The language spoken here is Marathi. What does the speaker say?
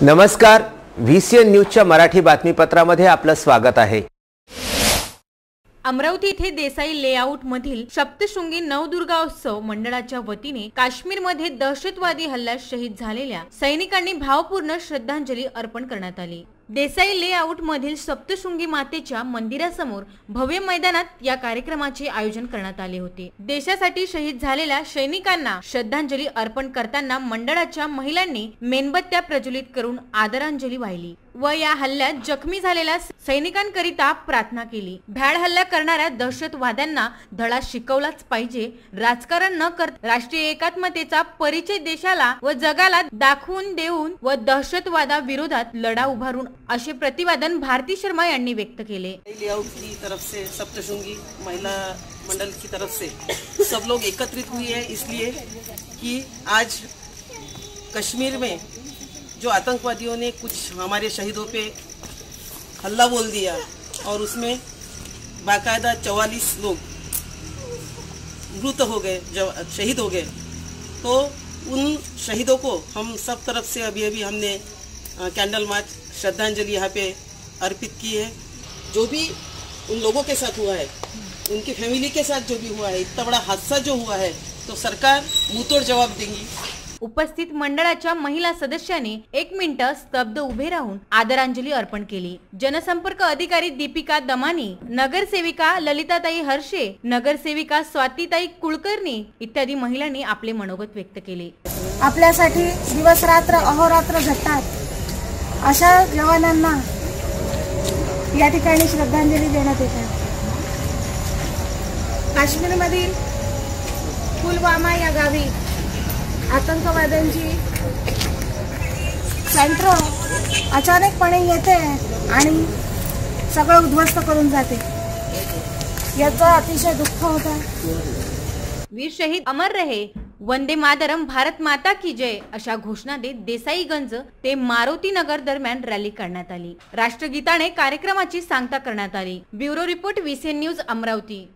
नमस्कार, VCN न्यूजच्या मराठी बातमीपत्रामध्ये आपलं स्वागत आहे। अमरावती येथे देसाई लेआउट मधील सप्तशृंगी नवदुर्गा उत्सव मंडळाच्या वतीने काश्मीरमध्ये दहशतवादी हल्ल्यात शहीद झालेल्या सैनिकांनी भावपूर्ण श्रद्धांजली अर्पण करण्यात आली। देसाई लेआउट मधील सप्तशृंगी मातेच्या मंदिरासमोर भव्य मैदानात या कार्यक्रमाचे आयोजन करण्यात आले होते। देशासाठी शहीद झालेल्या सैनिकांना श्रद्धांजली अर्पण करताना मंडळाच्या महिलांनी मेणबत्त्या प्रज्वलित करून आदरांजली वाहिली व या हल्ल्यात जखमी झालेल्या सैनिकांकरिता प्रार्थना केली। भ्याड हल्ला करणाऱ्या दहशतवाद्यांना धडा शिकवलाच पाहिजे। राजकारण न करता राष्ट्रीय एकात्मतेचा परिचय देशाला व जगाला दाखवून देऊन व दहशतवादाविरोधात लढा उभारून असे प्रतिपादन भारती शर्मा यांनी व्यक्त केले। लेआउट की तरफ से सप्तशृंगी महिला मंडल की तरफ से सब लोग एकत्रित हुए हैं इसलिए कि आज कश्मीर में जो आतंकवादियों ने कुछ हमारे शहीदों पे हल्ला बोल दिया और उसमें बाकायदा 44 लोग मृत हो गए, शहीद हो गए, तो उन शहीदों को हम सब तरफ से अभी हमने कैंडल मार्च श्रद्धांजलि यहाँ पे अर्पित की है। जो भी उन लोगों के साथ हुआ है, उनकी फैमिली के साथ जो भी हुआ है, इतना बड़ा हादसा जो हुआ है, तो सरकार मुंहतोड जवाब देगी। उपस्थित मंडळाच्या महिला सदस्यांनी 1 मिनिट स्तब्ध उभे राहून आदरांजली अर्पण केली। जनसंपर्क अधिकारी दीपिका दमानी, नगरसेविका ललिताताई हर्षे, नगरसेविका स्वातीताई कुलकर्णी इत्यादी महिलांनी आपले मनोगत व्यक्त केले। आपल्यासाठी दिवस रात्र अहोरात्र झटतात अशा जवानांना या ठिकाणी श्रद्धांजली देण्यात येते। काश्मीरमधील पुलवामा या गावी आतंकवाद्यांची सेंटर अचानकपणे येते आणि सगळं उद्ध्वस्त करून जाते, याचा अतिशय दुःख होतं। वीर शहीद अमर रहे, वंदे मातरम, भारत माता की जय अशा घोषणा देत देसाईगंज ते मारुती नगर दरम्यान रॅली काढण्यात आली। राष्ट्रगीताने कार्यक्रमाची सांगता करण्यात आली। Bureau report, VCN news, Amravati.